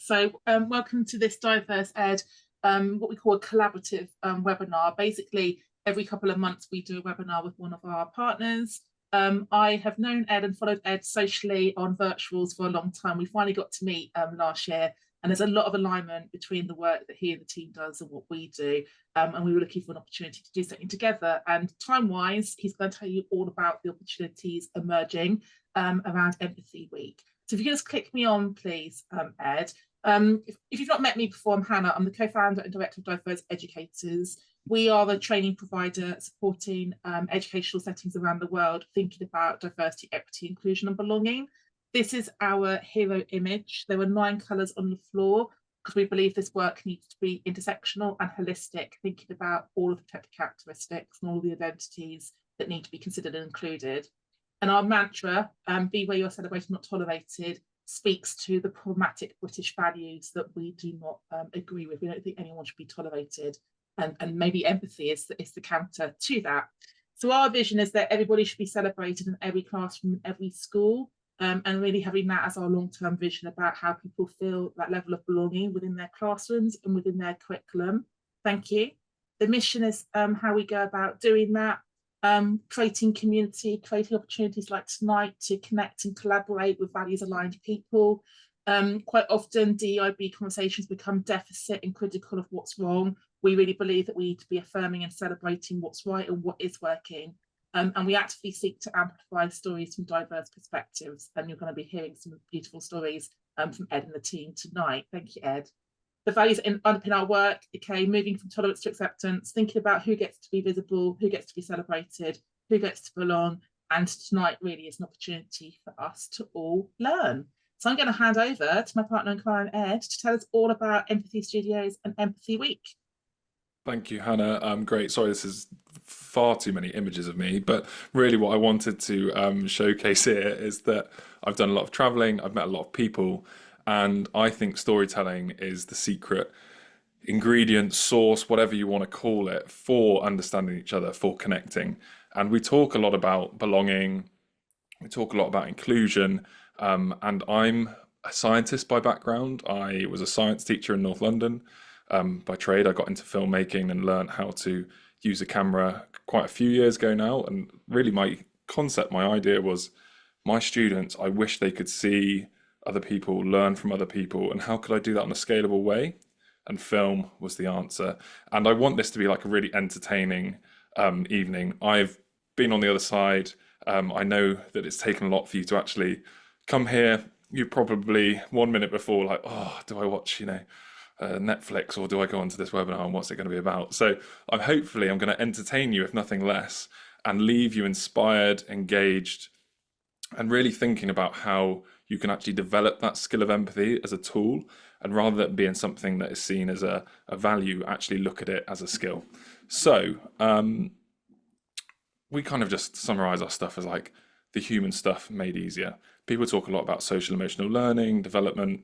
Welcome to this Diverse Ed, what we call a collaborative webinar. Basically, every couple of months we do a webinar with one of our partners. I have known Ed and followed Ed socially on virtuals for a long time. We finally got to meet last year, and there's a lot of alignment between the work that he and the team does and what we do. And we were looking for an opportunity to do something together. And time-wise, he's going to tell you all about the opportunities emerging around Empathy Week. So if you can just click me on, please, Ed. If you've not met me before, I'm Hannah. I'm the co-founder and director of Diverse Educators. We are a training provider supporting educational settings around the world, thinking about diversity, equity, inclusion and belonging. This is our hero image. There were 9 colours on the floor because we believe this work needs to be intersectional and holistic, thinking about all of the protected characteristics and all the identities that need to be considered and included. And our mantra, be where you're celebrated, not tolerated, speaks to the problematic British values that we do not agree with. We don't think anyone should be tolerated. And maybe empathy is the counter to that. So our vision is that everybody should be celebrated in every classroom, in every school, and really having that as our long-term vision about how people feel that level of belonging within their classrooms and within their curriculum. Thank you. The mission is how we go about doing that. Creating community, creating opportunities like tonight to connect and collaborate with values-aligned people. Quite often DEIB conversations become deficit and critical of what's wrong. We really believe that we need to be affirming and celebrating what's right and what is working. And we actively seek to amplify stories from diverse perspectives. And you're going to be hearing some beautiful stories from Ed and the team tonight. Thank you, Ed. The values underpin our work, okay, moving from tolerance to acceptance, thinking about who gets to be visible, who gets to be celebrated, who gets to belong, and tonight really is an opportunity for us to all learn. So I'm going to hand over to my partner in crime, Ed, to tell us all about Empathy Studios and Empathy Week. Thank you, Hannah. Great. Sorry, this is far too many images of me, but really what I wanted to showcase here is that I've done a lot of traveling, I've met a lot of people, and I think storytelling is the secret ingredient, source, whatever you want to call it, for understanding each other, for connecting. And we talk a lot about belonging, we talk a lot about inclusion, and I'm a scientist by background. I was a science teacher in North London. By trade, I got into filmmaking and learned how to use a camera quite a few years ago now. And really my concept, my idea was my students, I wish they could see other people, learn from other people, and how could I do that in a scalable way? And film was the answer. And I want this to be like a really entertaining evening. I've been on the other side. I know that it's taken a lot for you to actually come here. You probably 1 minute before like, oh, do I watch, Netflix, or do I go onto this webinar and what's it going to be about? So I'm going to entertain you, if nothing less, and leave you inspired, engaged, and really thinking about how you can actually develop that skill of empathy as a tool, and rather than being something that is seen as a value, actually look at it as a skill. So we kind of just summarize our stuff as like the human stuff made easier. People talk a lot about social emotional learning, development.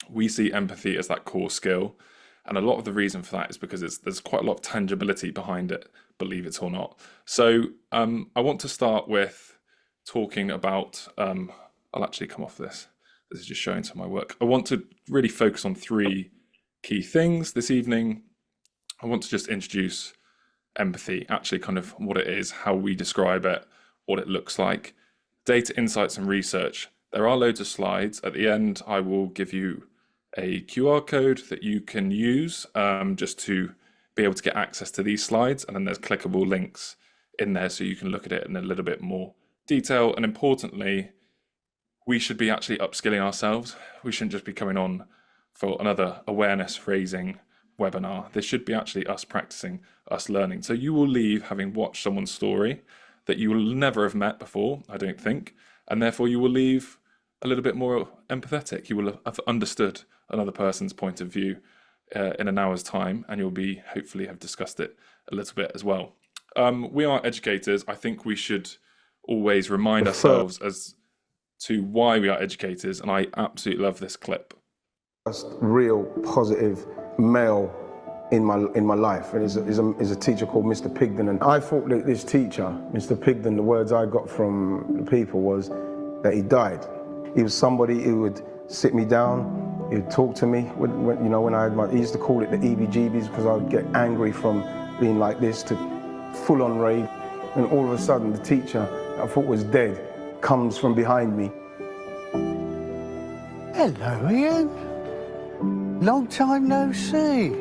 We see empathy as that core skill, and a lot of the reason for that is because there's quite a lot of tangibility behind it, believe it or not. So I want to start with talking about, I'll actually come off this. This is just showing some of my work. I want to really focus on 3 key things this evening. I want to just introduce empathy, actually kind of what it is, how we describe it, what it looks like, data insights and research. There are loads of slides. At the end, I will give you a QR code that you can use just to be able to get access to these slides. And then there's clickable links in there so you can look at it in a little bit more detail. And importantly, we should be actually upskilling ourselves. We shouldn't just be coming on for another awareness raising webinar. This should be actually us practicing, us learning. So you will leave having watched someone's story that you will never have met before, I don't think. And therefore you will leave a little bit more empathetic. You will have understood another person's point of view in an hour's time, and you'll be hopefully have discussed it a little bit as well. We are educators. I think we should always remind ourselves as to why we are educators, and I absolutely love this clip. First real positive male in my life, and is a teacher called Mr. Pigden. And I thought that this teacher, Mr. Pigden, the words I got from the people was that he died. He was somebody who would sit me down, He'd talk to me when you know, when I had he used to call it the EBGBs, because I would get angry from being like this to full on rage. And all of a sudden, the teacher I thought was dead comes from behind me. Hello, Ian. Long time no see.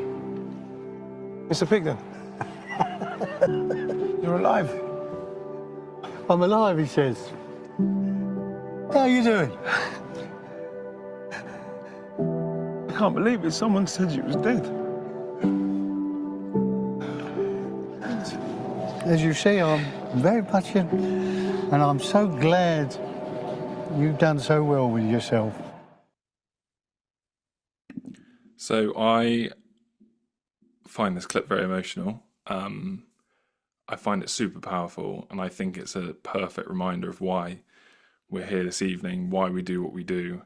Mr. Pigden, you're alive. I'm alive, he says. How are you doing? I can't believe it. Someone said you was dead. As you see, I'm very much in, and I'm so glad you've done so well with yourself. So I find this clip very emotional. I find it super powerful, and I think it's a perfect reminder of why we're here this evening, why we do what we do,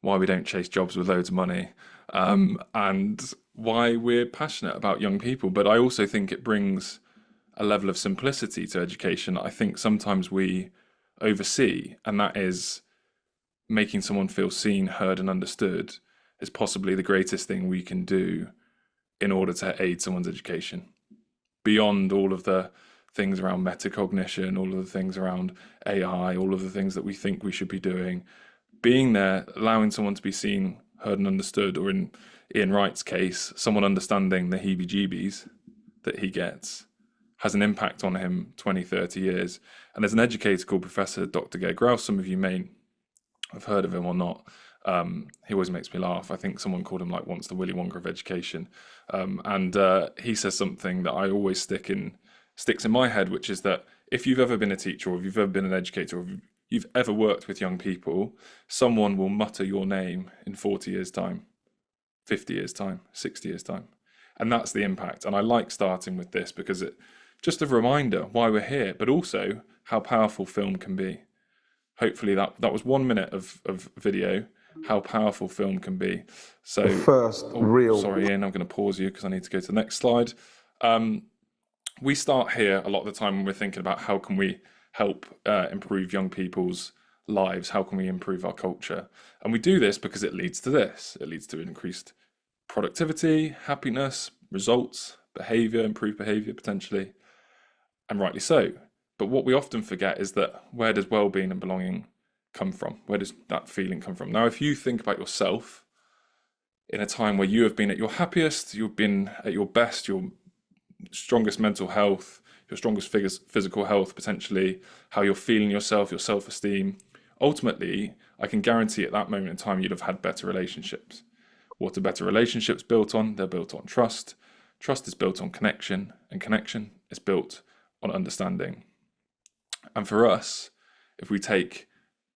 why we don't chase jobs with loads of money, and why we're passionate about young people. But I also think it brings a level of simplicity to education that I think sometimes we oversee, and that is making someone feel seen, heard, and understood is possibly the greatest thing we can do in order to aid someone's education. Beyond all of the things around metacognition, all of the things around AI, all of the things that we think we should be doing, being there, allowing someone to be seen, heard, and understood, or in Ian Wright's case, someone understanding the heebie-jeebies that he gets, has an impact on him 20, 30 years. And there's an educator called Professor Dr. Gay Grouse, some of you may have heard of him or not. He always makes me laugh. I think someone called him like once the Willy Wonka of education. And he says something that I always sticks in my head, which is that if you've ever been a teacher, or if you've ever been an educator, or if you've ever worked with young people, someone will mutter your name in 40 years' time, 50 years' time, 60 years' time. And that's the impact. And I like starting with this because it just a reminder why we're here, but also how powerful film can be. Hopefully that was 1 minute of video, how powerful film can be. So The first real... Sorry, Ian, I'm going to pause you because I need to go to the next slide. We start here a lot of the time when we're thinking about how can we help improve young people's lives, how can we improve our culture? And we do this because it leads to this. It leads to increased productivity, happiness, results, behaviour, improved behaviour potentially, and rightly so. But what we often forget is that where does well-being and belonging come from? Where does that feeling come from? Now, if you think about yourself in a time where you have been at your happiest, you've been at your best, your strongest mental health, your strongest physical health, potentially, how you're feeling yourself, your self-esteem, ultimately, I can guarantee at that moment in time, you'd have had better relationships. What are better relationships built on? They're built on trust. Trust is built on connection, and connection is built on understanding. And for us, if we take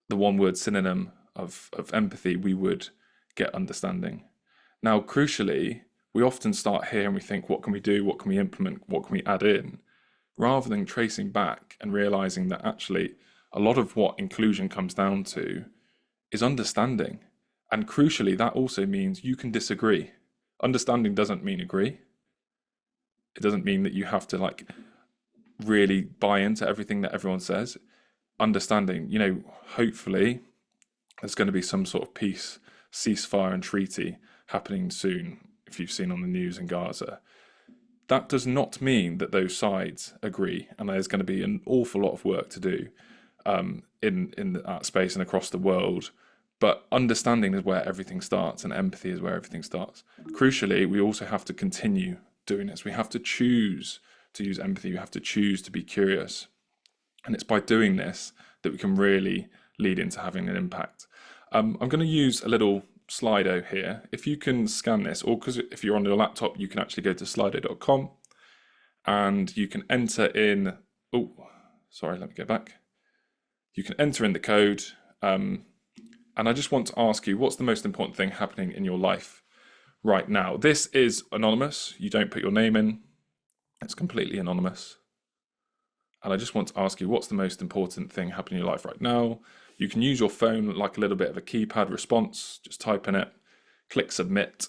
the one-word synonym of empathy, we would get understanding. Now, crucially, we often start here and we think, what can we do? What can we implement? What can we add in? Rather than tracing back and realizing that actually a lot of what inclusion comes down to is understanding. And crucially, that also means you can disagree. Understanding doesn't mean agree. It doesn't mean that you have to really buy into everything that everyone says. Understanding, hopefully there's going to be some sort of peace, ceasefire and treaty happening soon, if you've seen on the news in Gaza. That does not mean that those sides agree, and there's going to be an awful lot of work to do in that space and across the world. But understanding is where everything starts, and empathy is where everything starts. Crucially, we also have to continue doing this. We have to choose to use empathy. We have to choose to be curious. And it's by doing this that we can really lead into having an impact. I'm going to use a little Slido here. If you can scan this, or because if you're on your laptop, you can actually go to slido.com and you can enter in, let me go back. You can enter in the code. And I just want to ask you, what's the most important thing happening in your life right now? This is anonymous. You don't put your name in. It's completely anonymous. And I just want to ask you, what's the most important thing happening in your life right now? You can use your phone like a little bit of a keypad response. Just type in it, click submit.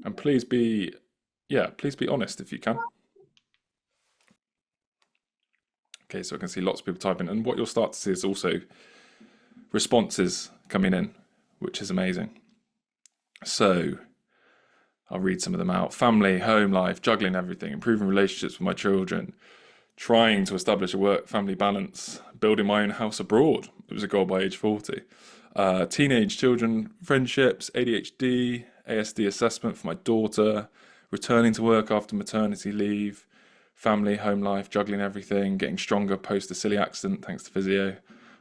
And please be honest if you can. Okay, so I can see lots of people typing, and what you'll start to see is also responses coming in. which is amazing. So I'll read some of them out. Family, home life, juggling everything, improving relationships with my children, trying to establish a work-family balance, building my own house abroad. It was a goal by age 40. Teenage children, friendships, ADHD, ASD assessment for my daughter, returning to work after maternity leave, family, home life, juggling everything, getting stronger post a silly accident thanks to physio.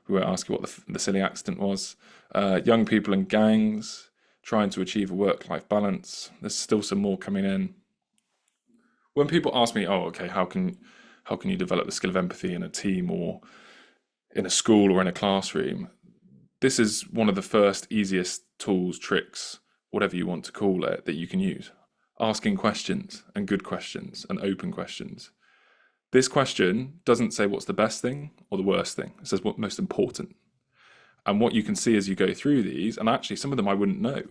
We won't ask you what the silly accident was. Young people and gangs, trying to achieve a work-life balance. There's still some more coming in. When people ask me, oh, okay, how can you develop the skill of empathy in a team or in a school or in a classroom? This is one of the first easiest tools, tricks, whatever you want to call it, that you can use. Asking questions, and good questions, and open questions. This question doesn't say what's the best thing or the worst thing. It says what's most important. And what you can see as you go through these, and actually some of them I wouldn't know.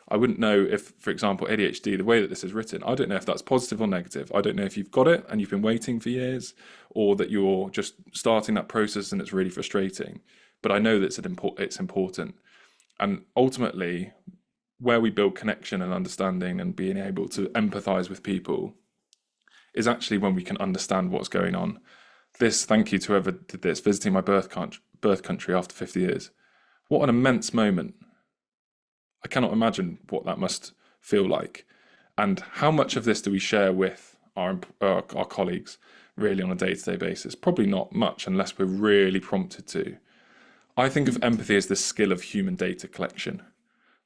I wouldn't know if, for example, ADHD, the way that this is written, I don't know if that's positive or negative. I don't know if you've got it and you've been waiting for years, or that you're just starting that process and it's really frustrating. But I know that it's important. And ultimately, where we build connection and understanding and being able to empathize with people is actually when we can understand what's going on. Thank you to whoever did this, visiting my birth country after 50 years. What an immense moment. I cannot imagine what that must feel like. And how much of this do we share with our colleagues really on a day-to-day basis? Probably not much unless we're really prompted to. I think of empathy as the skill of human data collection.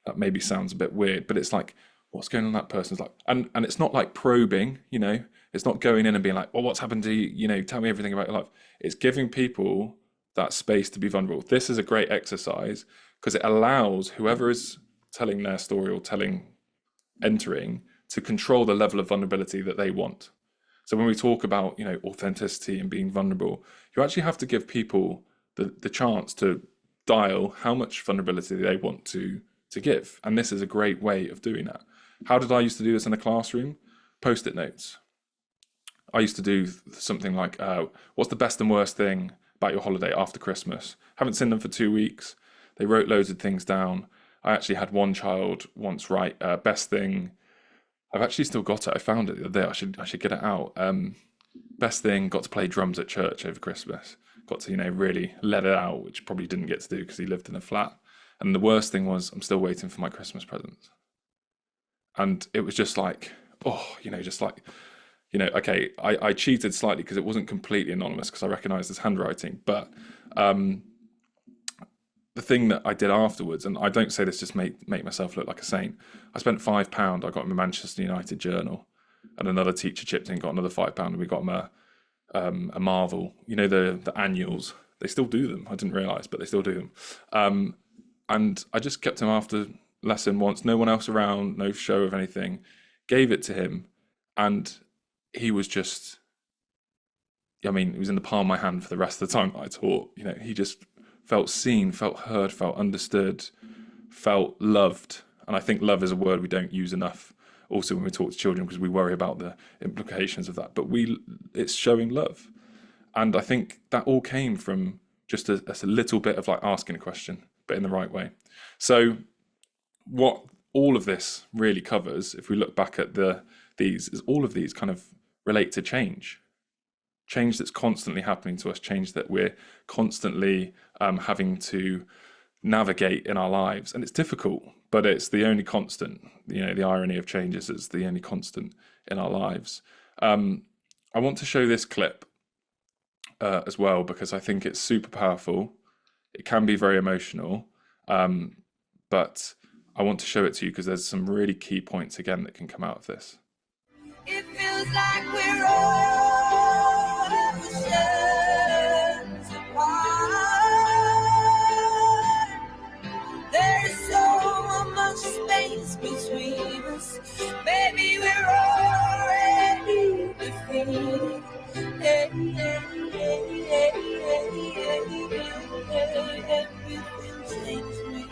That maybe sounds a bit weird, but it's like, what's going on in that person's life? And it's not like probing, it's not going in and being like, well, what's happened to you, tell me everything about your life. It's giving people that space to be vulnerable. This is a great exercise because it allows whoever is telling their story or entering to control the level of vulnerability that they want. So when we talk about, authenticity and being vulnerable, you actually have to give people the chance to dial how much vulnerability they want to give. And this is a great way of doing that. How did I used to do this in a classroom? Post-it notes. I used to do something like, what's the best and worst thing about your holiday after Christmas? Haven't seen them for 2 weeks. They wrote loads of things down. I actually had one child once write, best thing. I've actually still got it. I found it the other day. I should get it out. Best thing, got to play drums at church over Christmas. Got to, really let it out, which probably didn't get to do because he lived in a flat. And the worst thing was I'm still waiting for my Christmas presents. And it was just like, okay, I cheated slightly because it wasn't completely anonymous because I recognized his handwriting. But the thing that I did afterwards, and I don't say this just make myself look like a saint, I spent £5. I got him a Manchester United journal, and another teacher chipped in, got another £5, and we got him a Marvel, the annuals. They still do them. I didn't realise, but they still do them. And I just kept him after lesson once, no one else around, no show of anything, gave it to him, and he was just, it was in the palm of my hand for the rest of the time that I taught. He just felt seen, felt heard, felt understood, felt loved. And I think love is a word we don't use enough also when we talk to children because we worry about the implications of that. But it's showing love. And I think that all came from just a little bit of like asking a question, but in the right way. So what all of this really covers, if we look back at these, is all of these kind of relate to change that's constantly happening to us, change that we're constantly having to navigate in our lives. And it's difficult, but it's the only constant. The irony of change is it's the only constant in our lives. I want to show this clip as well because I think it's super powerful. It can be very emotional, but I want to show it to you because there's some really key points again that can come out of this. It feels like we're all oceans apart. There's so much space between us. Maybe we're already defeated. Everything changed me.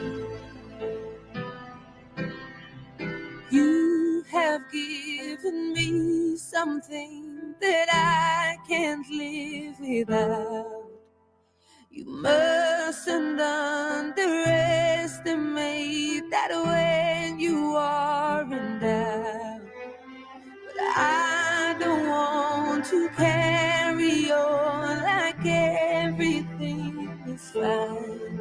You have given me something that I can't live without. You mustn't underestimate carry on like everything is fine.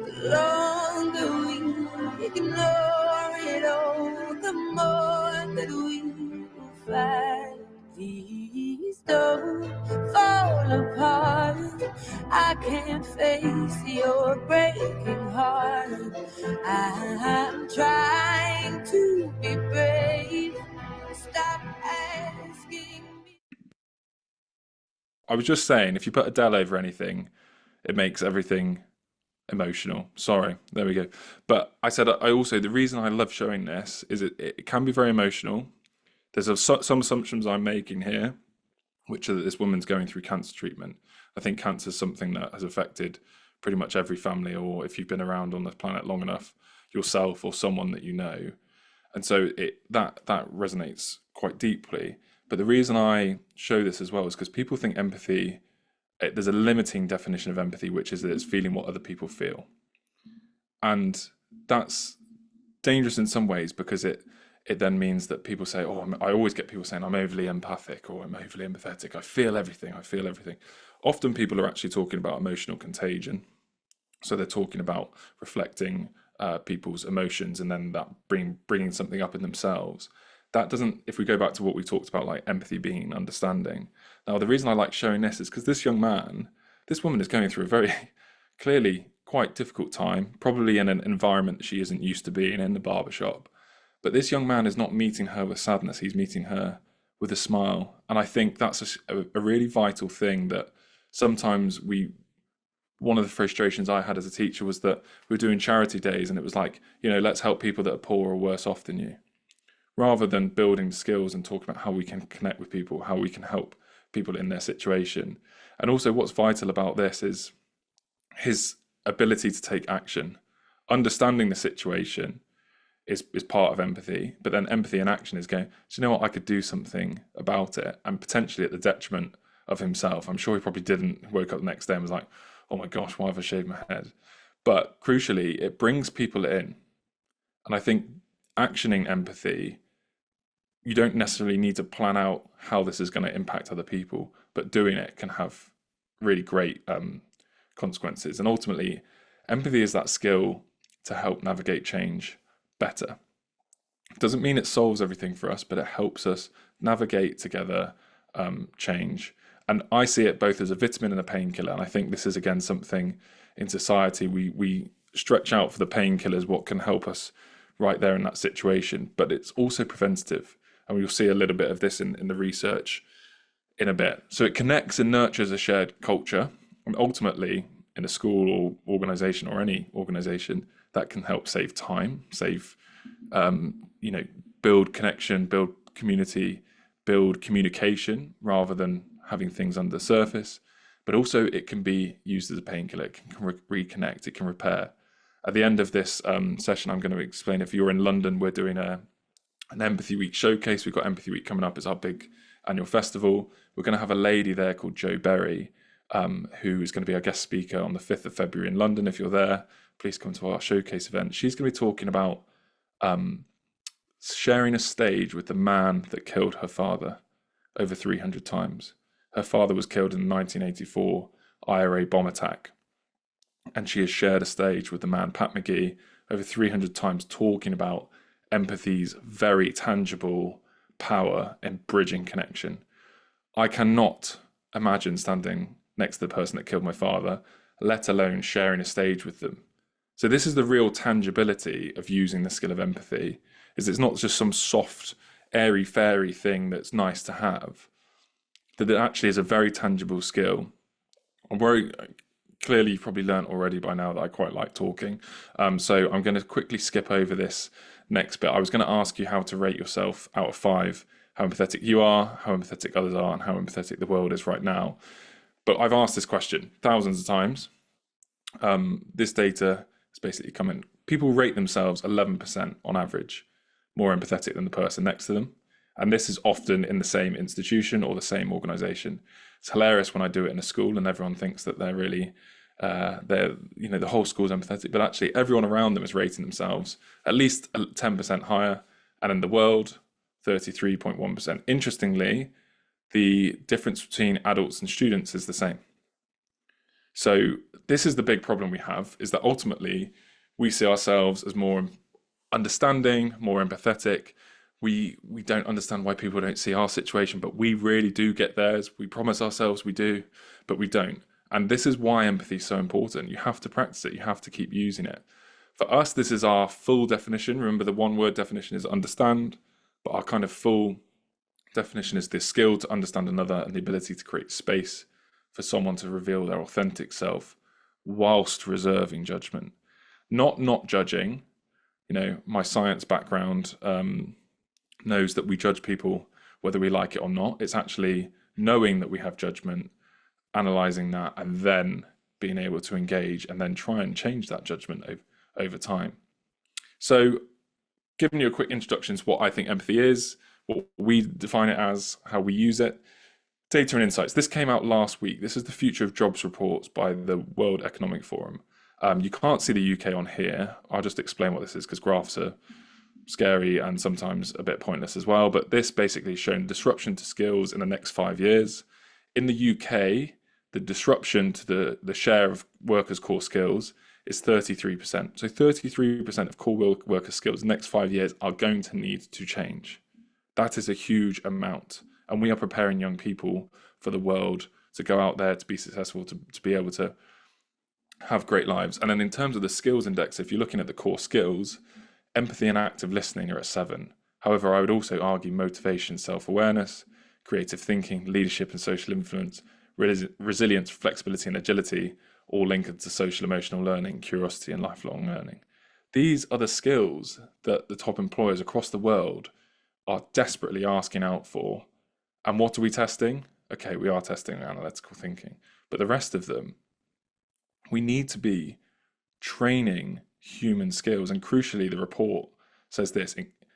The longer we ignore it all, the more that we will find. Please don't fall apart. I can't face your breaking heart. I'm trying to be brave. Stop asking me. I was just saying, if you put Adele over anything, it makes everything emotional. Sorry, there we go. But I said, I also, the reason I love showing this is it can be very emotional. There's some assumptions I'm making here, which are that this woman's going through cancer treatment. I think cancer is something that has affected pretty much every family, or if you've been around on the planet long enough, yourself or someone that you know. And so that resonates quite deeply. But the reason I show this as well is because people think empathy, there's a limiting definition of empathy, which is that it's feeling what other people feel. And that's dangerous in some ways, because it then means that people say, I always get people saying I'm overly empathic or I'm overly empathetic. I feel everything. Often people are actually talking about emotional contagion. So they're talking about reflecting people's emotions and then that bringing something up in themselves. That doesn't, if we go back to what we talked about, like empathy being understanding. Now, the reason I like showing this is because this woman is going through a very clearly quite difficult time, probably in an environment that she isn't used to being in, the barbershop. But this young man is not meeting her with sadness, he's meeting her with a smile. And I think that's a really vital thing that sometimes one of the frustrations I had as a teacher was that we were doing charity days and it was like, let's help people that are poor or worse off than you. Rather than building skills and talking about how we can connect with people, how we can help people in their situation. And also what's vital about this is his ability to take action. Understanding the situation is part of empathy, but then empathy in action is going, do you know what, I could do something about it, and potentially at the detriment of himself. I'm sure he probably didn't, woke up the next day and was like, oh my gosh, why have I shaved my head? But crucially, it brings people in. And I think actioning empathy, you don't necessarily need to plan out how this is going to impact other people, but doing it can have really great consequences. And ultimately, empathy is that skill to help navigate change better. It doesn't mean it solves everything for us, but it helps us navigate together change. And I see it both as a vitamin and a painkiller. And I think this is, again, something in society we stretch out for the painkillers, what can help us right there in that situation, but it's also preventative. And we'll see a little bit of this in the research in a bit. So it connects and nurtures a shared culture. And ultimately, in a school or organization or any organization, that can help save time, build connection, build community, build communication, rather than having things under the surface. But also it can be used as a painkiller. It can reconnect, it can repair. At the end of this session, I'm going to explain, if you're in London, we're doing an Empathy Week showcase. We've got Empathy Week coming up as our big annual festival. We're going to have a lady there called Jo Berry, who is going to be our guest speaker on the 5th of February in London. If you're there, please come to our showcase event. She's going to be talking about sharing a stage with the man that killed her father over 300 times. Her father was killed in the 1984 IRA bomb attack. And she has shared a stage with the man, Pat McGee, over 300 times, talking about empathy's very tangible power in bridging connection. I cannot imagine standing next to the person that killed my father, let alone sharing a stage with them. So this is the real tangibility of using the skill of empathy, is it's not just some soft, airy-fairy thing that's nice to have, that it actually is a very tangible skill. I'm very clearly, you've probably learned already by now that I quite like talking. So I'm going to quickly skip over this next bit. I was going to ask you how to rate yourself out of 5, how empathetic you are, how empathetic others are, and how empathetic the world is right now. But I've asked this question thousands of times. This data is basically coming. People rate themselves 11% on average more empathetic than the person next to them. And this is often in the same institution or the same organization. It's hilarious when I do it in a school and everyone thinks that they're really, the whole school's empathetic, but actually everyone around them is rating themselves at least 10% higher. And in the world, 33.1%. Interestingly, the difference between adults and students is the same. So this is the big problem we have, is that ultimately we see ourselves as more understanding, more empathetic. We don't understand why people don't see our situation, but we really do get theirs. We promise ourselves we do, but we don't. And this is why empathy is so important. You have to practice it. You have to keep using it. For us, this is our full definition. Remember, the one-word definition is understand, but our kind of full definition is the skill to understand another and the ability to create space for someone to reveal their authentic self whilst reserving judgment. Not judging. You know, my science background knows that we judge people whether we like it or not. It's actually knowing that we have judgment, analysing that, and then being able to engage and then try and change that judgment over time. So giving you a quick introduction to what I think empathy is, what we define it as, how we use it. Data and insights. This came out last week. This is the Future of Jobs reports by the World Economic Forum. You can't see the UK on here. I'll just explain what this is because graphs are scary and sometimes a bit pointless as well. But this basically is showing disruption to skills in the next 5 years. In the UK, the disruption to the share of workers' core skills is 33%. So 33% of core worker skills in the next 5 years are going to need to change. That is a huge amount. And we are preparing young people for the world to go out there, to be successful, to be able to have great lives. And then in terms of the skills index, if you're looking at the core skills, empathy and active listening are at 7. However, I would also argue motivation, self-awareness, creative thinking, leadership and social influence, resilience, flexibility and agility, all linked to social emotional learning, curiosity and lifelong learning. These are the skills that the top employers across the world are desperately asking out for. And what are we testing? Okay, we are testing analytical thinking, but the rest of them, we need to be training human skills. And crucially, the report says this: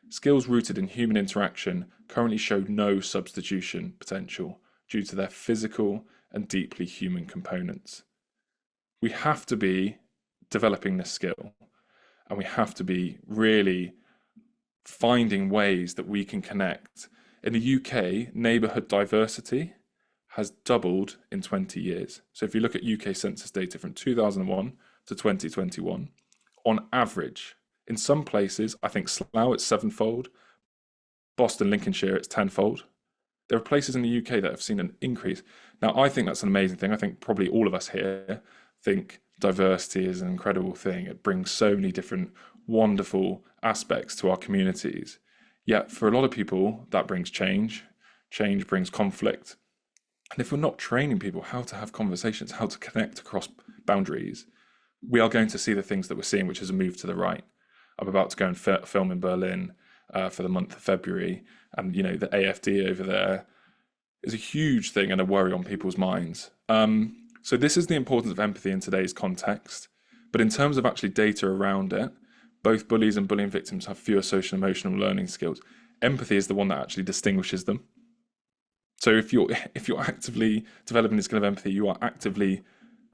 skills rooted in human interaction currently show no substitution potential due to their physical and deeply human components. We have to be developing this skill, and we have to be really finding ways that we can connect. In the UK, neighbourhood diversity has doubled in 20 years. So if you look at UK census data from 2001 to 2021, on average, in some places, I think Slough it's 7-fold, Boston, Lincolnshire it's 10-fold. There are places in the UK that have seen an increase. Now, I think that's an amazing thing. I think probably all of us here think diversity is an incredible thing. It brings so many different wonderful aspects to our communities. Yet for a lot of people, that brings change. Change brings conflict. And if we're not training people how to have conversations, how to connect across boundaries, we are going to see the things that we're seeing, which is a move to the right. I'm about to go and film in Berlin for the month of February. And, you know, the AfD over there is a huge thing and a worry on people's minds. So this is the importance of empathy in today's context. But in terms of actually data around it, both bullies and bullying victims have fewer social and emotional learning skills. Empathy is the one that actually distinguishes them. So if you're actively developing the skill of empathy, you are actively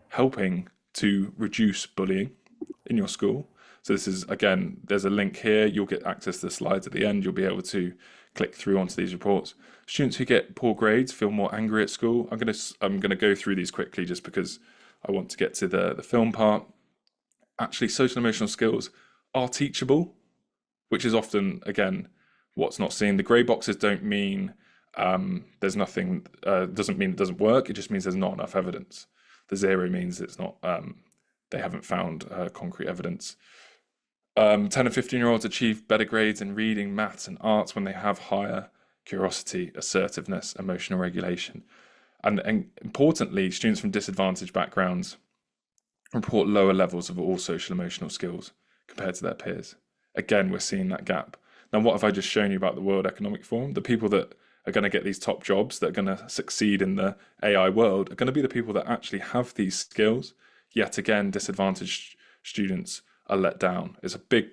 helping to reduce bullying in your school. So this is, again, there's a link here. You'll get access to the slides at the end. You'll be able to click through onto these reports. Students who get poor grades feel more angry at school. I'm gonna go through these quickly just because I want to get to the film part. Actually, social and emotional skills are teachable, which is often, again, what's not seen. The grey boxes don't mean there's nothing, doesn't mean it doesn't work. It just means there's not enough evidence. The 0 means it's not, they haven't found concrete evidence. 10 and 15-year-olds achieve better grades in reading, maths and arts when they have higher curiosity, assertiveness, emotional regulation. And importantly, students from disadvantaged backgrounds report lower levels of all social emotional skills compared to their peers. Again, we're seeing that gap. Now, what have I just shown you about the World Economic Forum? The people that are going to get these top jobs, that are going to succeed in the AI world, are going to be the people that actually have these skills. Yet again, disadvantaged students are let down. It's a big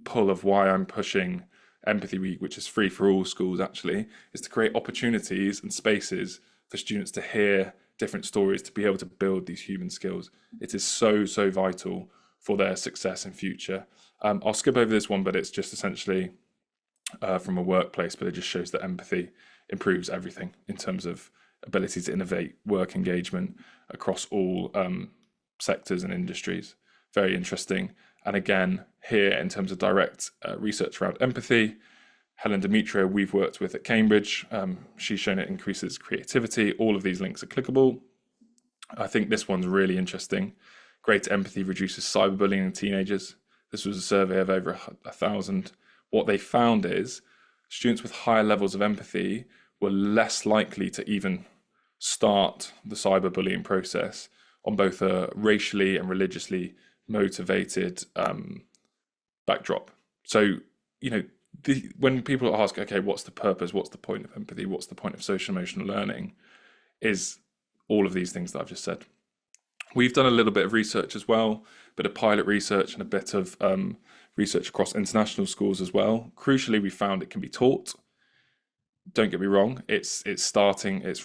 pull of why I'm pushing Empathy Week, which is free for all schools actually, is to create opportunities and spaces for students to hear different stories, to be able to build these human skills. It is so, so vital for their success in future. I'll skip over this one, but it's just essentially from a workplace, but it just shows that empathy improves everything in terms of ability to innovate, work engagement across all sectors and industries. Very interesting. And again, here in terms of direct research around empathy, Helen Demetrio, we've worked with at Cambridge. She's shown it increases creativity. All of these links are clickable. I think this one's really interesting. Greater empathy reduces cyberbullying in teenagers. This was a survey of over 1,000. What they found is students with higher levels of empathy were less likely to even start the cyberbullying process on both a racially and religiously motivated backdrop. So, when people ask, okay, what's the purpose? What's the point of empathy? What's the point of social emotional learning? Is all of these things that I've just said. We've done a little bit of research as well, a bit of pilot research and a bit of research across international schools as well. Crucially, we found it can be taught. Don't get me wrong, it's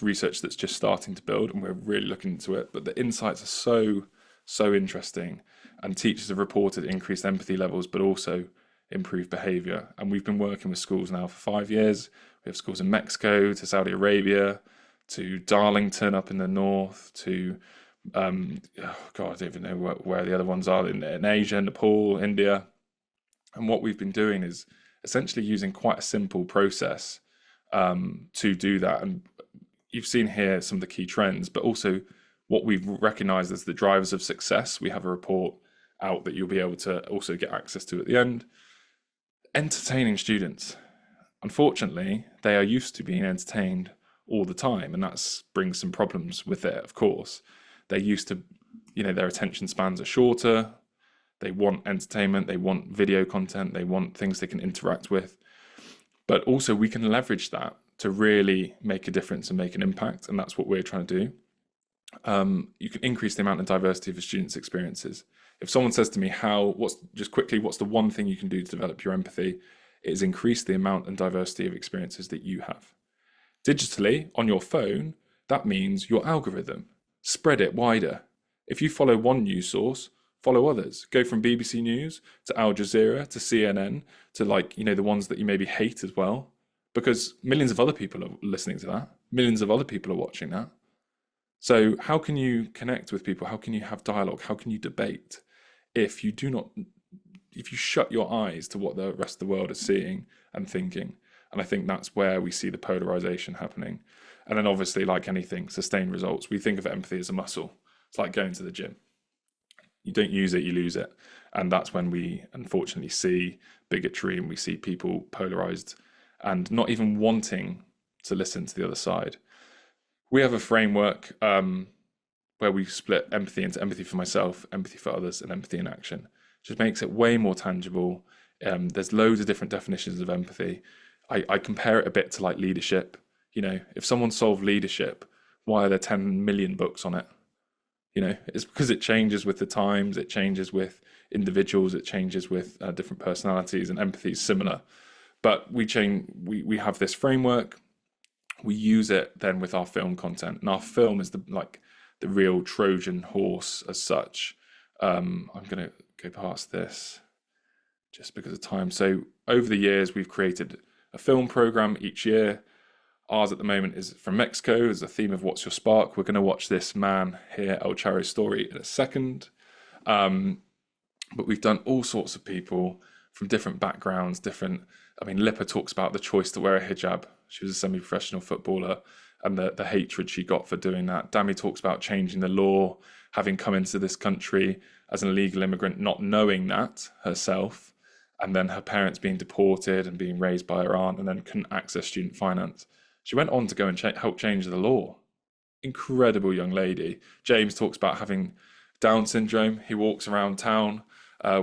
research that's just starting to build, and we're really looking into it. But the insights are so interesting, and teachers have reported increased empathy levels, but also improved behaviour. And we've been working with schools now for 5 years. We have schools in Mexico, to Saudi Arabia, to Darlington up in the north, to I don't even know where the other ones are, in Asia, Nepal, India. And what we've been doing is essentially using quite a simple process to do that. And you've seen here some of the key trends, but also what we've recognized as the drivers of success. We have a report out that you'll be able to also get access to at the end. Entertaining students. Unfortunately, they are used to being entertained all the time, and that brings some problems with it, of course. They're used to, their attention spans are shorter. They want entertainment, they want video content, they want things they can interact with. But also we can leverage that to really make a difference and make an impact, and that's what we're trying to do. You can increase the amount of diversity of a student's experiences. If someone says to me, what's the one thing you can do to develop your empathy? It is increase the amount and diversity of experiences that you have. Digitally, on your phone, that means your algorithm. Spread it wider. If you follow one news source, follow others. Go from BBC News to Al Jazeera to CNN to the ones that you maybe hate as well, because millions of other people are listening to that. Millions of other people are watching that. So how can you connect with people? How can you have dialogue? How can you debate if you shut your eyes to what the rest of the world is seeing and thinking? And I think that's where we see the polarization happening. And then obviously, like anything, sustained results. We think of empathy as a muscle. It's like going to the gym. You don't use it, you lose it. And that's when we unfortunately see bigotry, and we see people polarized and not even wanting to listen to the other side. We have a framework where we split empathy into empathy for myself, empathy for others, and empathy in action. Just makes it way more tangible. There's loads of different definitions of empathy. I compare it a bit to like leadership. If someone solved leadership, why are there 10 million books on it? It's because it changes with the times, it changes with individuals, it changes with different personalities, and empathy is similar. But we have this framework. We use it then with our film content, and our film is the real Trojan horse as such. I'm going to go past this just because of time. So over the years, we've created a film program each year. Ours at the moment is from Mexico. As a theme of What's Your Spark. We're going to watch this man here, El Charro's story, in a second. But we've done all sorts of people from different backgrounds, Lippa talks about the choice to wear a hijab. She was a semi-professional footballer, and the hatred she got for doing that. Dami talks about changing the law, having come into this country as an illegal immigrant, not knowing that herself, and then her parents being deported and being raised by her aunt, and then couldn't access student finance. She went on to go and help change the law. Incredible young lady. James talks about having Down syndrome. He walks around town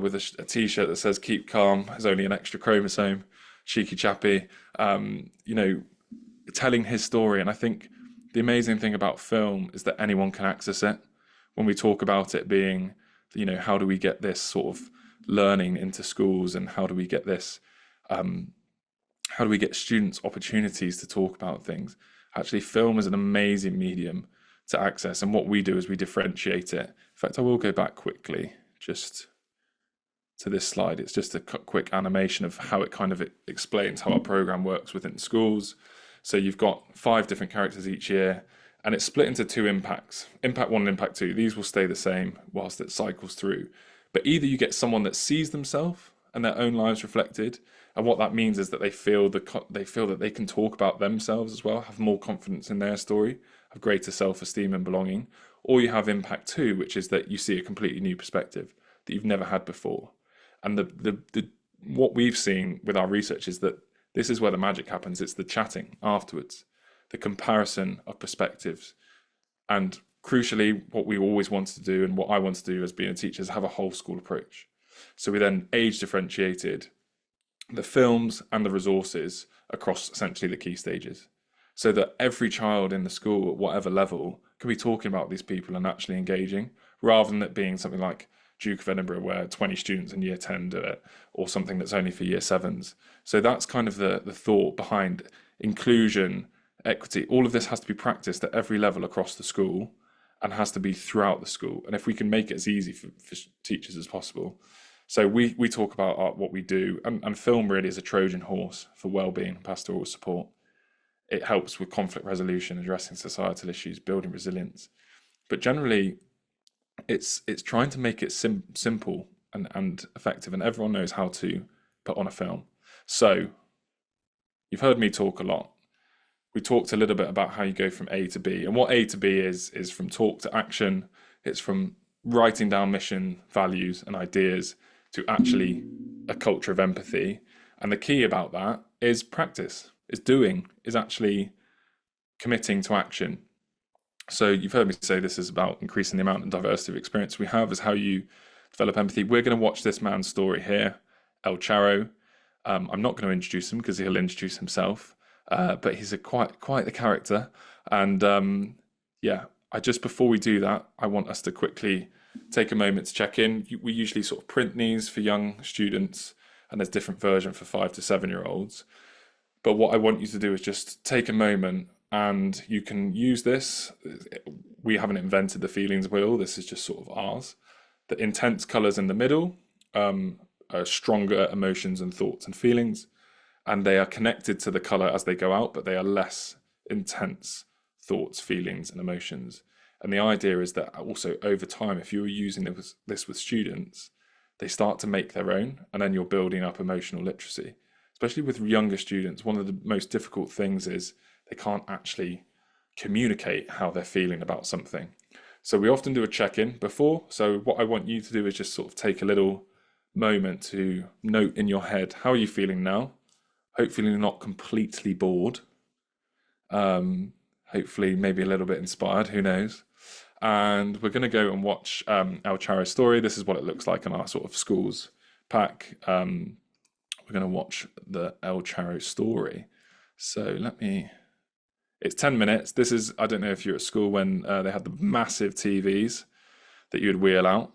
with a t-shirt that says "Keep calm, there's only an extra chromosome." Cheeky chappy, telling his story. And I think the amazing thing about film is that anyone can access it. When we talk about it being, how do we get this sort of learning into schools, and how do we get this, how do we get students opportunities to talk about things? Actually, film is an amazing medium to access. And what we do is we differentiate it. In fact, I will go back quickly just to this slide. It's just a quick animation of how it kind of explains how our program works within schools. So you've got 5 different characters each year, and it's split into 2 impacts. Impact 1 and Impact 2. These will stay the same whilst it cycles through. But either you get someone that sees themselves and their own lives reflected, and what that means is that they feel that they can talk about themselves as well, have more confidence in their story, have greater self-esteem and belonging. Or you have Impact 2, which is that you see a completely new perspective that you've never had before. And what we've seen with our research is that this is where the magic happens. It's the chatting afterwards, the comparison of perspectives. And crucially, what we always want to do, and what I want to do as being a teacher, is have a whole school approach. So we then age differentiated the films and the resources across essentially the key stages, so that every child in the school at whatever level can be talking about these people and actually engaging, rather than it being something like Duke of Edinburgh where 20 students in year 10 do it, or something that's only for year 7s. So that's kind of the thought behind inclusion, equity. All of this has to be practiced at every level across the school and has to be throughout the school. And if we can make it as easy for teachers as possible. So we talk about what we do, and film really is a Trojan horse for wellbeing and pastoral support. It helps with conflict resolution, addressing societal issues, building resilience. But generally, it's trying to make it simple and effective, and everyone knows how to put on a film. So you've heard me talk a lot. We talked a little bit about how you go from A to B, and what A to B is from talk to action. It's from writing down mission, values, and ideas to actually a culture of empathy. And the key about that is practice, is doing, is actually committing to action. So you've heard me say this is about increasing the amount and diversity of experience we have, is how you develop empathy. We're going to watch this man's story here, El Charro. I'm not going to introduce him because he'll introduce himself, but he's quite the character. And before we do that, I want us to quickly take a moment to check in. We usually sort of print these for young students, and there's different version for 5 to 7-year-olds. But what I want you to do is just take a moment, and you can use this. We haven't invented the feelings wheel. This is just sort of ours. The intense colors in the middle are stronger emotions and thoughts and feelings, and they are connected to the color as they go out, but they are less intense thoughts, feelings, and emotions. And the idea is that also over time, if you were using this with students, they start to make their own, and then you're building up emotional literacy. Especially with younger students, one of the most difficult things is they can't actually communicate how they're feeling about something. So we often do a check-in before. So what I want you to do is just sort of take a little moment to note in your head, how are you feeling now? Hopefully you're not completely bored. Hopefully maybe a little bit inspired, who knows? And we're going to go and watch El Charro's story. This is what it looks like in our sort of schools pack. We're going to watch the El Charro story. So it's 10 minutes. This is, I don't know if you're at school when they had the massive TVs that you would wheel out.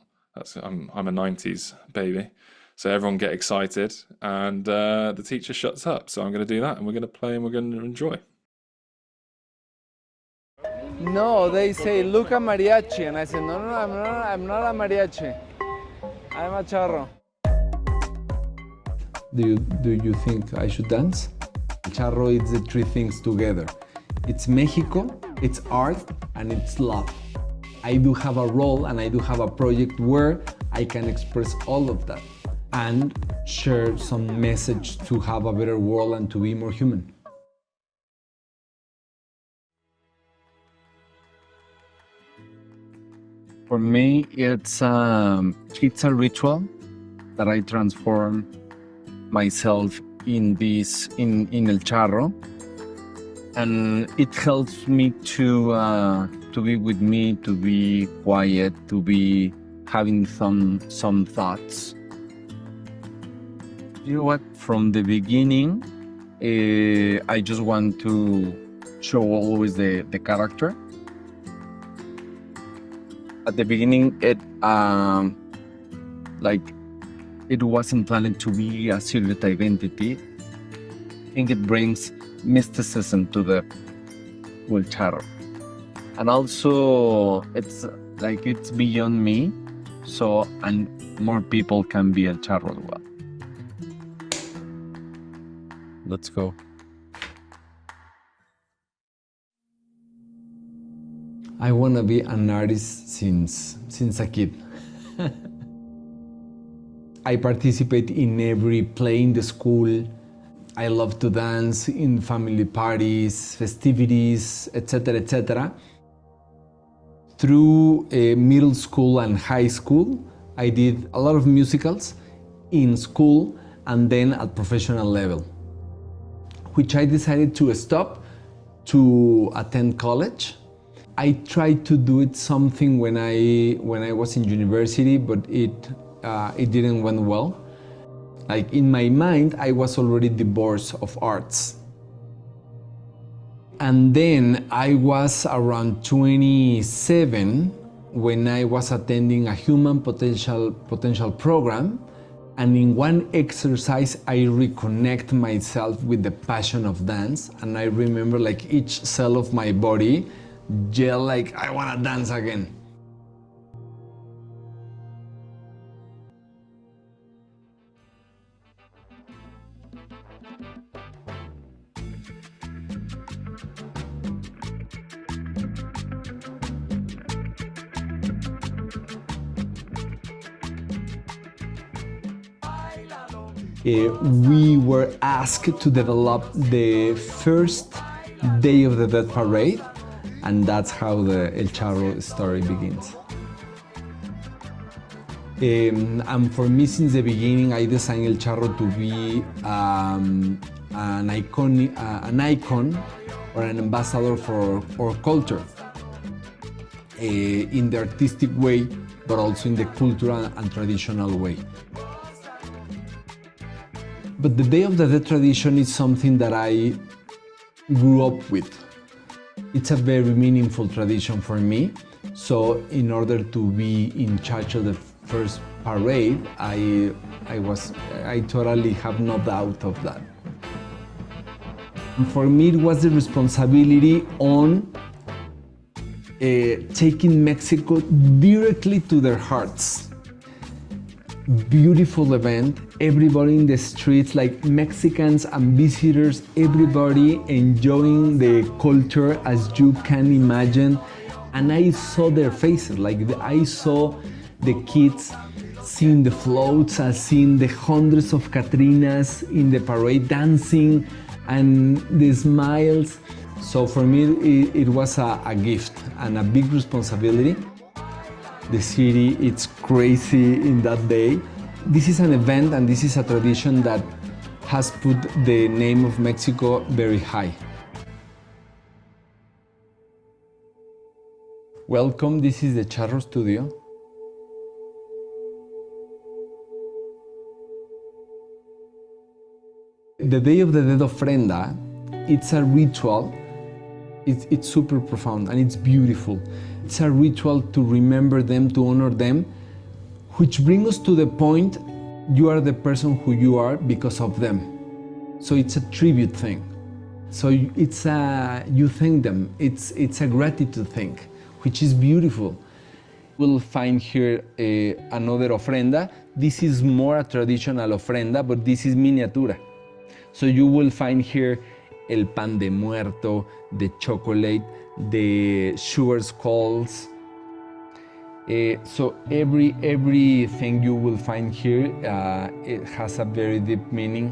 I'm a 90s baby. So everyone get excited, and the teacher shuts up. So I'm going to do that, and we're going to play, and we're going to enjoy. No, they say, look a mariachi. And I said, no, I'm not a mariachi. I'm a charro. Do you think I should dance? Charro is the 3 things together. It's Mexico, it's art, and it's love. I do have a role, and I do have a project where I can express all of that and share some message to have a better world and to be more human. For me, it's a ritual that I transform myself in El Charro, and it helps me to be with me, to be quiet, to be having some thoughts. You know what? From the beginning, I just want to show always the character. At the beginning, it wasn't planned to be a secret identity. I think it brings mysticism to the El Charro, and also it's beyond me, and more people can be El Charro as well. Let's go. I want to be an artist since a kid. I participate in every play in the school. I love to dance in family parties, festivities, etc., etc. Through middle school and high school, I did a lot of musicals in school and then at professional level, which I decided to stop to attend college. I tried to do it something when I was in university, but it didn't went well. Like in my mind, I was already divorced of arts. And then I was around 27 when I was attending a human potential program. And in one exercise, I reconnect myself with the passion of dance. And I remember like each cell of my body yell like, I wanna dance again. We were asked to develop the first Day of the Dead parade, and that's how the El Charro story begins. And for me, since the beginning, I designed El Charro to be an icon or an ambassador for our culture in the artistic way, but also in the cultural and traditional way. But the Day of the Dead tradition is something that I grew up with. It's a very meaningful tradition for me. So in order to be in charge of the first parade, I totally have no doubt of that. And for me, it was the responsibility on taking Mexico directly to their hearts. Beautiful event, everybody in the streets, like Mexicans and visitors, everybody enjoying the culture as you can imagine. And I saw their faces, like I saw the kids seeing the floats, seeing the hundreds of Catrinas in the parade dancing and the smiles. So for me, it was a gift and a big responsibility. The city, it's crazy in that day. This is an event and this is a tradition that has put the name of Mexico very high. Welcome, this is the Charro Studio. The Day of the Dead Ofrenda, it's a ritual. It's super profound and it's beautiful. It's a ritual to remember them, to honor them, which brings us to the point you are the person who you are because of them. So it's a tribute thing. So it's you thank them. It's a gratitude thing, which is beautiful. We'll find here another ofrenda. This is more a traditional ofrenda, but this is miniatura. So you will find here el pan de muerto, the chocolate, the sugar skulls. So everything you will find here, it has a very deep meaning.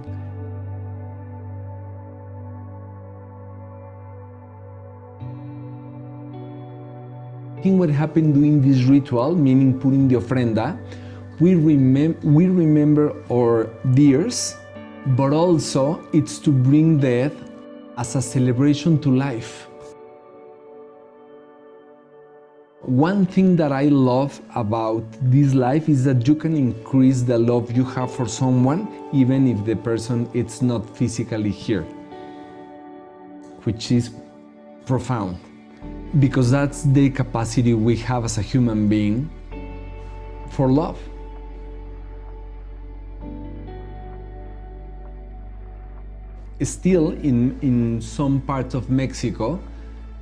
I think what happened doing this ritual, meaning putting the ofrenda, we remember our dears, but also it's to bring death as a celebration to life. One thing that I love about this life is that you can increase the love you have for someone, even if the person is not physically here, which is profound, because that's the capacity we have as a human being for love. Still, in some parts of Mexico,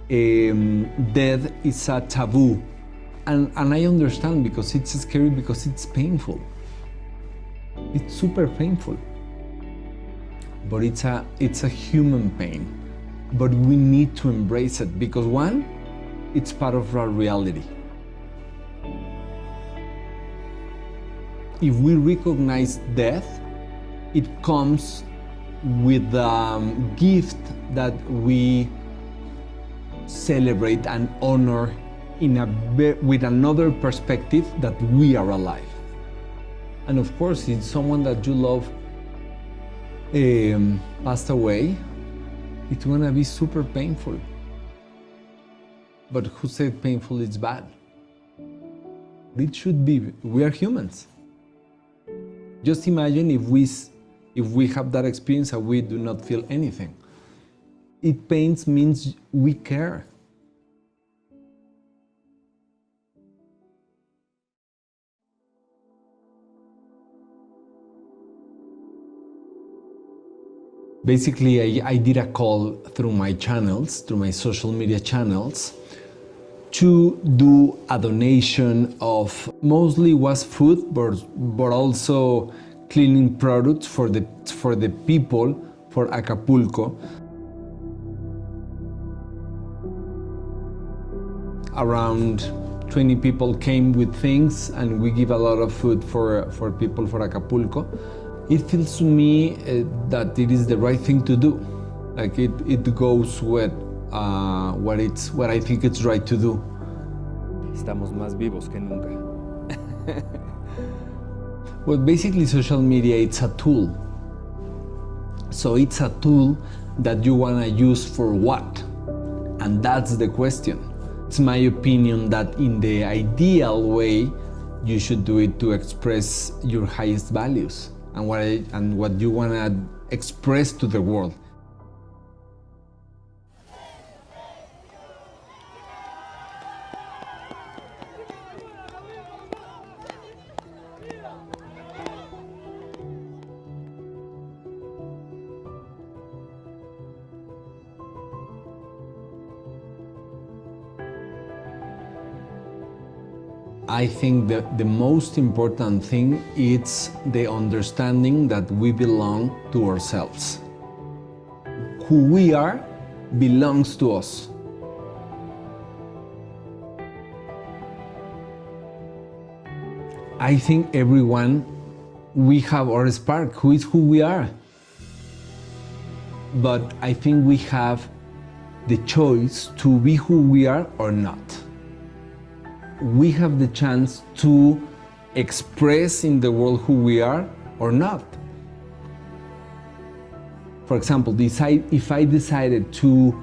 death is a taboo. And I understand, because it's scary, because it's painful. It's super painful. But it's a human pain. But we need to embrace it, because one, it's part of our reality. If we recognize death, it comes with the gift that we celebrate and honor with another perspective that we are alive. And of course, if someone that you love passed away, it's gonna be super painful. But who said painful is bad? It should be. We are humans. Just imagine if we have that experience and we do not feel anything. It pains means we care. Basically, I did a call through my channels, through my social media channels, to do a donation of mostly was food, but also cleaning products for the people for Acapulco. Around 20 people came with things, and we give a lot of food for people for Acapulco. It feels to me that it is the right thing to do. Like it goes with what I think it's right to do. Estamos más vivos que nunca. Well, basically social media, it's a tool. So it's a tool that you want to use for what? And that's the question. It's my opinion that in the ideal way, you should do it to express your highest values and what you want to express to the world. I think that the most important thing is the understanding that we belong to ourselves. Who we are belongs to us. I think everyone, we have our spark, who is who we are. But I think we have the choice to be who we are or not. We have the chance to express in the world who we are or not. For example, if I decided to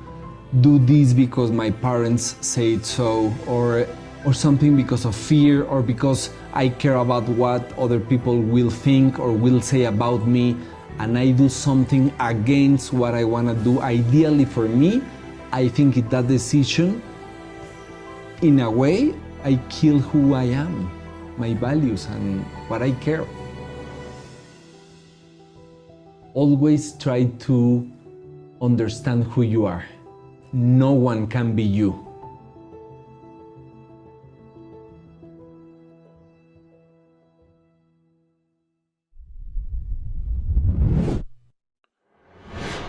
do this because my parents said so, or something because of fear, or because I care about what other people will think or will say about me, and I do something against what I want to do ideally for me, I think that decision, in a way, I kill who I am, my values and what I care. Always try to understand who you are. No one can be you.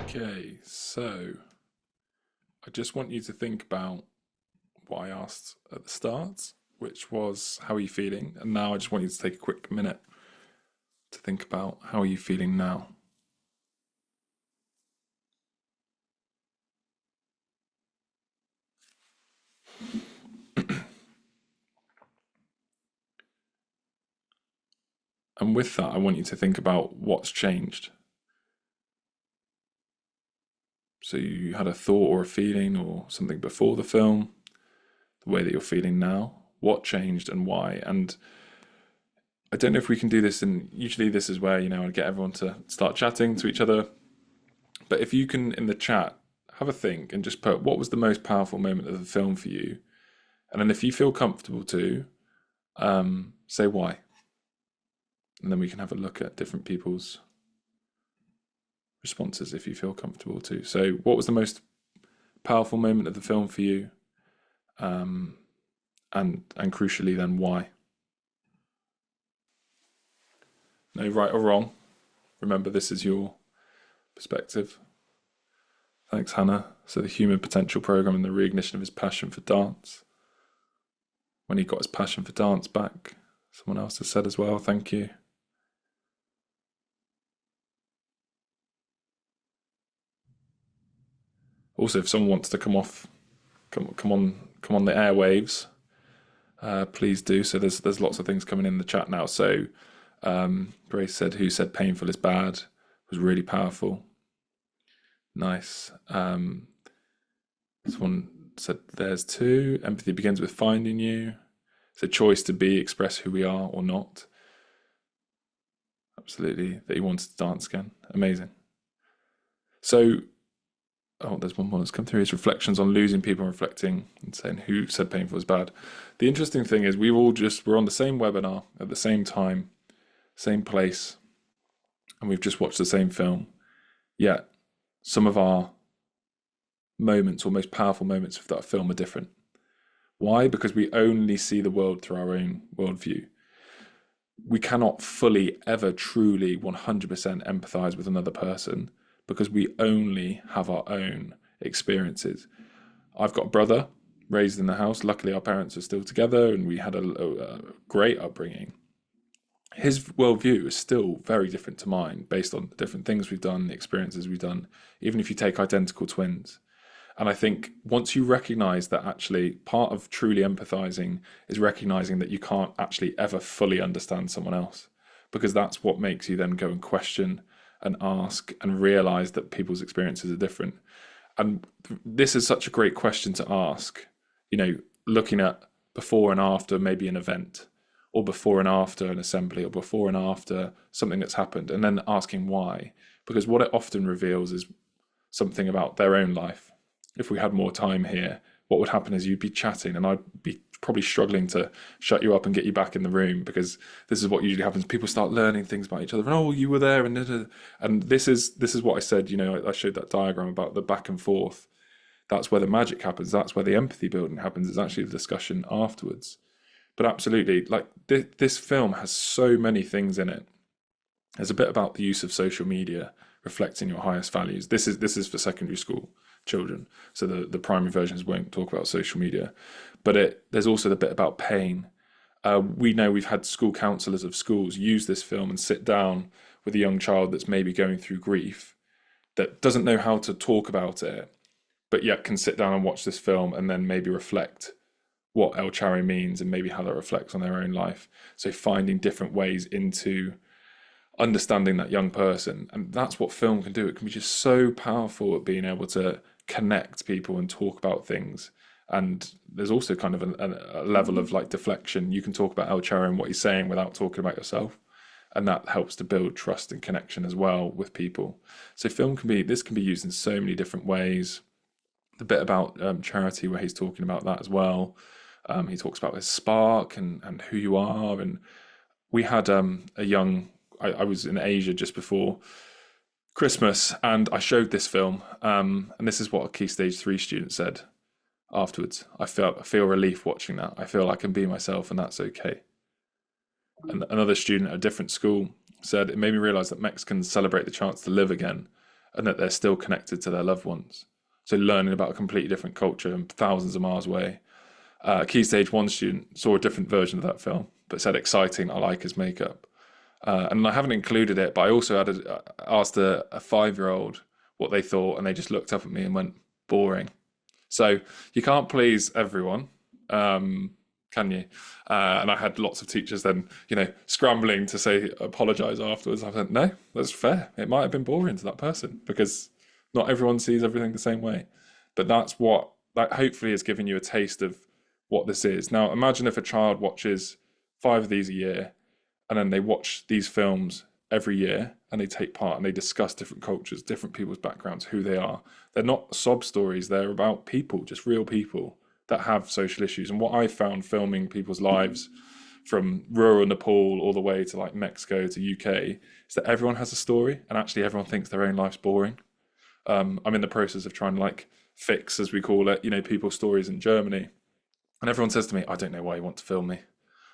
Okay, so I just want you to think about what I asked at the start, which was, how are you feeling? And now I just want you to take a quick minute to think about, how are you feeling now? And with that, I want you to think about what's changed. So you had a thought or a feeling or something before the film, the way that you're feeling now, what changed and why. And I don't know if we can do this, and usually this is where, I get everyone to start chatting to each other. But if you can, in the chat, have a think and just put, what was the most powerful moment of the film for you? And then if you feel comfortable to, say why. And then we can have a look at different people's responses if you feel comfortable to. So what was the most powerful moment of the film for you? And crucially then, why? No right or wrong. Remember, this is your perspective. Thanks, Hannah. So the Human Potential Program and the reignition of his passion for dance. When he got his passion for dance back, someone else has said as well. Thank you. Also, if someone wants to come on the airwaves, please do. So there's lots of things coming in the chat now. So Grace said, "Who said painful is bad?" It was really powerful. Nice. Someone said there's two. Empathy begins with finding you. It's a choice to be, express who we are or not. Absolutely. That he wanted to dance again. Amazing. So, there's one more that's come through. His reflections on losing people and reflecting and saying who said painful is bad. The interesting thing is we're on the same webinar at the same time, same place, and we've just watched the same film. Yet some of our moments or most powerful moments of that film are different. Why? Because we only see the world through our own worldview. We cannot fully, ever, truly, 100% empathize with another person because we only have our own experiences. I've got a brother raised in the house. Luckily, our parents are still together and we had a great upbringing. His worldview is still very different to mine based on the different things we've done, the experiences we've done, even if you take identical twins. And I think once you recognize that actually part of truly empathizing is recognizing that you can't actually ever fully understand someone else, because that's what makes you then go and question and ask and realize that people's experiences are different. And this is such a great question to ask, looking at before and after maybe an event, or before and after an assembly, or before and after something that's happened, and then asking why. Because what it often reveals is something about their own life. If we had more time here, what would happen is you'd be chatting and I'd be probably struggling to shut you up and get you back in the room, because this is what usually happens. People start learning things about each other and, oh, you were there, and this is what I said, I showed that diagram about the back and forth. That's where the magic happens. That's where the empathy building happens. It's actually the discussion afterwards. But absolutely, like this film has so many things in it. There's a bit about the use of social media, reflecting your highest values. This is for secondary school children, so the primary versions won't talk about social media. But there's also the bit about pain. We know we've had school counsellors of schools use this film and sit down with a young child that's maybe going through grief, that doesn't know how to talk about it, but yet can sit down and watch this film and then maybe reflect what El Charro means and maybe how that reflects on their own life. So finding different ways into understanding that young person. And that's what film can do. It can be just so powerful at being able to connect people and talk about things. And there's also kind of a level of like deflection. You can talk about El Charro and what he's saying without talking about yourself. And that helps to build trust and connection as well with people. So film can be used in so many different ways. The bit about charity, where he's talking about that as well. He talks about his spark and who you are. And we had I was in Asia just before Christmas, and I showed this film, and this is what a Key Stage 3 student said afterwards. I feel relief watching that. I feel I can be myself, and that's okay. And another student at a different school said, it made me realize that Mexicans celebrate the chance to live again, and that they're still connected to their loved ones. So learning about a completely different culture and thousands of miles away. A Key Stage 1 student saw a different version of that film, but said, exciting, I like his makeup. And I haven't included it, but I also asked a 5-year-old what they thought, and they just looked up at me and went, boring. So you can't please everyone, can you? And I had lots of teachers then, scrambling to say, apologize afterwards. I said, no, that's fair. It might have been boring to that person because not everyone sees everything the same way. But that hopefully is giving you a taste of what this is. Now, imagine if a child watches 5 of these a year, and then they watch these films every year and they take part and they discuss different cultures, different people's backgrounds, who they are. They're not sob stories. They're about people, just real people that have social issues. And what I found filming people's lives from rural Nepal all the way to like Mexico to UK is that everyone has a story, and actually everyone thinks their own life's boring. I'm in the process of trying to like fix, as we call it, people's stories in Germany. And everyone says to me, I don't know why you want to film me.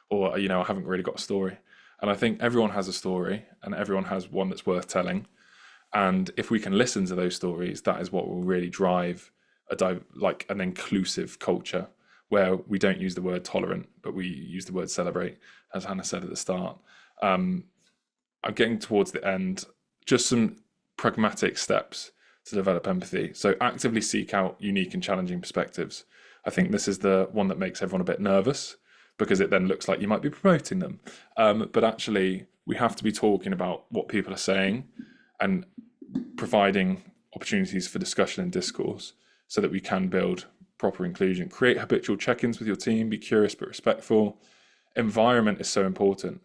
Or, I haven't really got a story. And I think everyone has a story, and everyone has one that's worth telling. And if we can listen to those stories, that is what will really drive an inclusive culture where we don't use the word tolerant, but we use the word celebrate, as Hannah said at the start. I'm getting towards the end. Just some pragmatic steps to develop empathy. So actively seek out unique and challenging perspectives. I think this is the one that makes everyone a bit nervous, because it then looks like you might be promoting them. But actually, we have to be talking about what people are saying and providing opportunities for discussion and discourse so that we can build proper inclusion. Create habitual check-ins with your team, be curious but respectful. Environment is so important.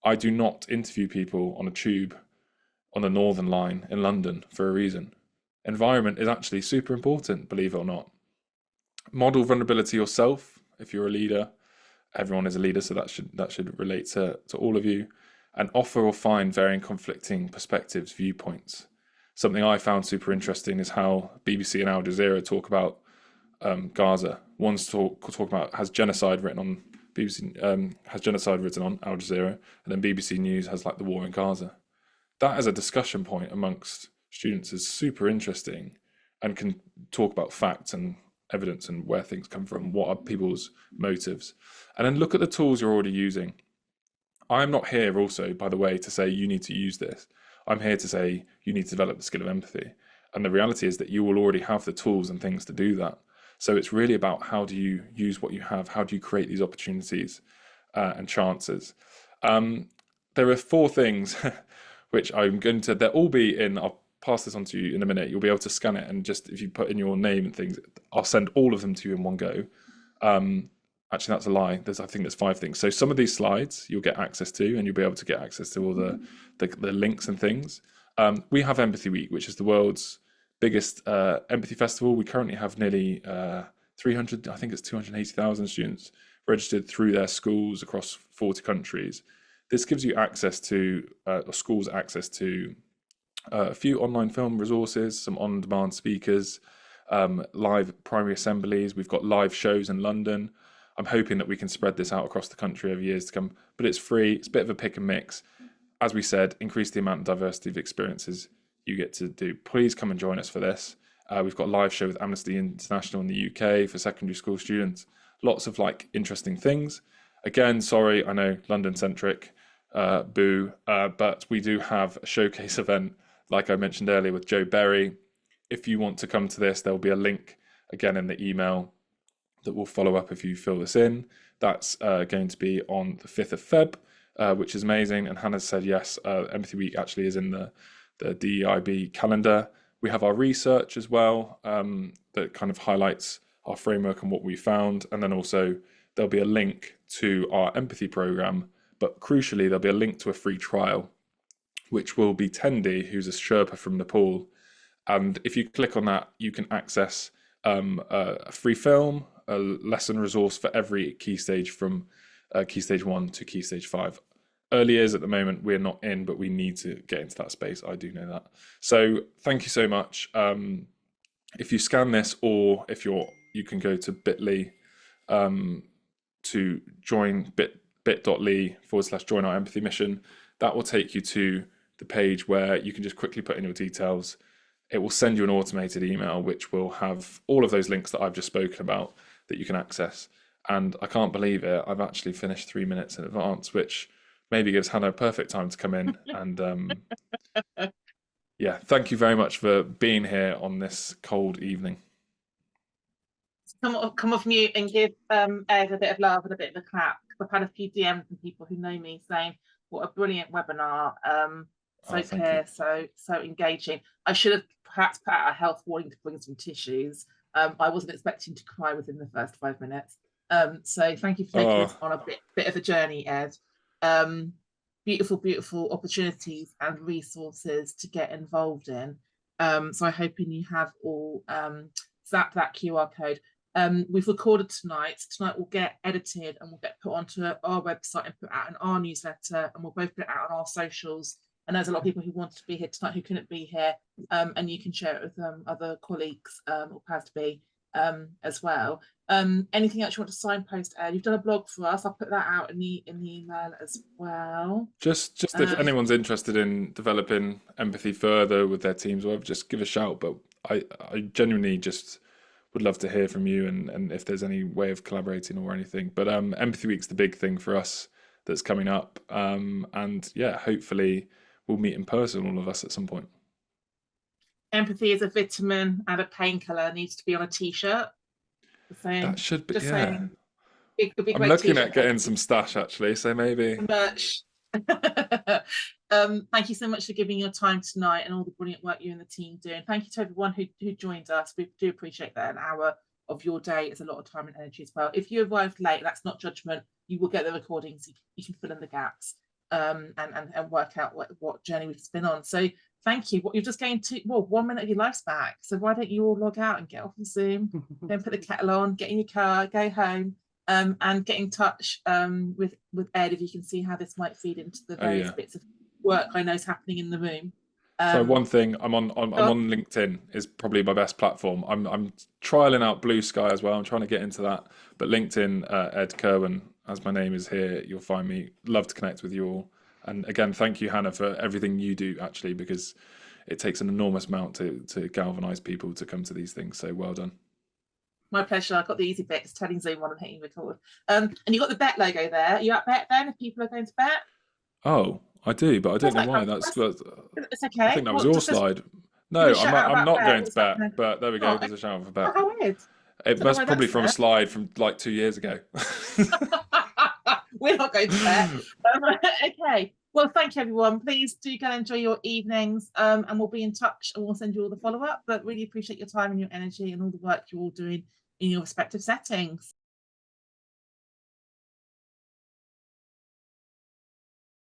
I do not interview people on a tube on the Northern Line in London for a reason. Environment is actually super important, believe it or not. Model vulnerability yourself if you're a leader. Everyone is a leader, so that should relate to all of you. And offer or find varying conflicting perspectives, viewpoints. Something I found super interesting is how BBC and Al Jazeera talk about Gaza. One's talk about has genocide written on BBC, has genocide written on Al Jazeera, and then BBC News has like the war in Gaza. That as a discussion point amongst students is super interesting, and can talk about facts and evidence and where things come from, what are people's motives. And then look at the tools you're already using. I'm not here also, by the way, to say you need to use this. I'm here to say you need to develop the skill of empathy. And the reality is that you will already have the tools and things to do that. So it's really about how do you use what you have? How do you create these opportunities and chances? There are 4 things which I'm going to, they'll all be in, I'll pass this on to you in a minute. You'll be able to scan it, and just if you put in your name and things, I'll send all of them to you in one go. Actually, that's a lie. I think there's 5 things. So some of these slides you'll get access to, and you'll be able to get access to all the links and things. We have Empathy Week, which is the world's biggest empathy festival. We currently have nearly 300, I think it's 280,000 students registered through their schools across 40 countries. This gives you access to, or schools access to a few online film resources, some on-demand speakers, live primary assemblies. We've got live shows in London. I'm hoping that we can spread this out across the country over years to come, but it's free. It's a bit of a pick and mix. As we said, increase the amount of diversity of experiences you get to do. Please come and join us for this. We've got a live show with Amnesty International in the UK for secondary school students. Lots of like interesting things. Again, sorry, I know London centric, boo, but we do have a showcase event, like I mentioned earlier, with Joe Berry. If you want to come to this, there'll be a link again in the email that will follow up if you fill this in. That's going to be on the 5th of Feb, which is amazing. And Hannah said yes, Empathy Week actually is in the DEIB calendar. We have our research as well that kind of highlights our framework and what we found. And then also there'll be a link to our empathy program, but crucially there'll be a link to a free trial, which will be Tendi, who's a Sherpa from Nepal. And if you click on that, you can access a free film, a lesson resource for every key stage from key stage 1 to key stage 5. Early years at the moment we're not in, but we need to get into that space. I do know that. So thank you so much. If you scan this, or if you can go to bit.ly to join bit.ly/join our empathy mission. That will take you to the page where you can just quickly put in your details. It will send you an automated email which will have all of those links that I've just spoken about that you can access. And I can't believe it, I've actually finished 3 minutes in advance, which maybe gives Hannah a perfect time to come in. And yeah, thank you very much for being here on this cold evening. Come off mute and give Ed a bit of love and a bit of a clap. I've had a few DMs from people who know me saying, what a brilliant webinar. So clear, so engaging. I should have perhaps put out a health warning to bring some tissues. I wasn't expecting to cry within the first 5 minutes. So thank you for taking us on a bit of a journey, Ed. Beautiful opportunities and resources to get involved in. So I'm hoping you have all zapped that QR code. We've recorded tonight. Tonight will get edited and will get put onto our website and put out in our newsletter, and we'll both put it out on our socials. And there's a lot of people who wanted to be here tonight who couldn't be here, and you can share it with other colleagues or proud to be as well. Anything else you want to signpost, Ed? You've done a blog for us. I'll put that out in the email as well. Just if anyone's interested in developing empathy further with their teams, or whatever, just give a shout. But I genuinely just would love to hear from you, and if there's any way of collaborating or anything. But Empathy Week's the big thing for us that's coming up, and yeah, hopefully we'll meet in person, all of us, at some point. Empathy is a vitamin and a painkiller. Needs to be on a t-shirt. That should be, Just yeah. saying. It could be I'm great looking t-shirt. at getting some stash actually, so maybe. Merch. Thank you so much for giving your time tonight and all the brilliant work you and the team do. And thank you to everyone who joined us. We do appreciate that. An hour of your day is a lot of time and energy as well. If you arrived late, that's not judgment. You will get the recordings. You can fill in the gaps and work out what journey we've been on. So thank you. What you're just going to 1 minute of your life's back. So why don't you all log out and get off the Zoom, then put the kettle on, get in your car, go home, and get in touch with Ed if you can see how this might feed into the various bits of work I know is happening in the room. So one thing, I'm on LinkedIn is probably my best platform. I'm trialing out Blue Sky as well. I'm trying to get into that, but LinkedIn, Ed Kerwin, as my name is here, you'll find me. Love to connect with you all. And again, thank you, Hannah, for everything you do, actually, because it takes an enormous amount to galvanise people to come to these things. So well done. My pleasure. I've got the easy bit, just turning Zoom on and hitting record. And you've got the bet logo there. Are you at bet then, if people are going to bet? Oh, I do, but I don't know why. It's okay. I think that was your slide. No, I'm not going to bet, but there we go. There's a shout for bet. How weird. It must probably from a slide from like 2 years ago. We're not going to bet. Okay. Well, thank you, everyone. Please do go and enjoy your evenings, and we'll be in touch and we'll send you all the follow-up. But really appreciate your time and your energy and all the work you're all doing in your respective settings.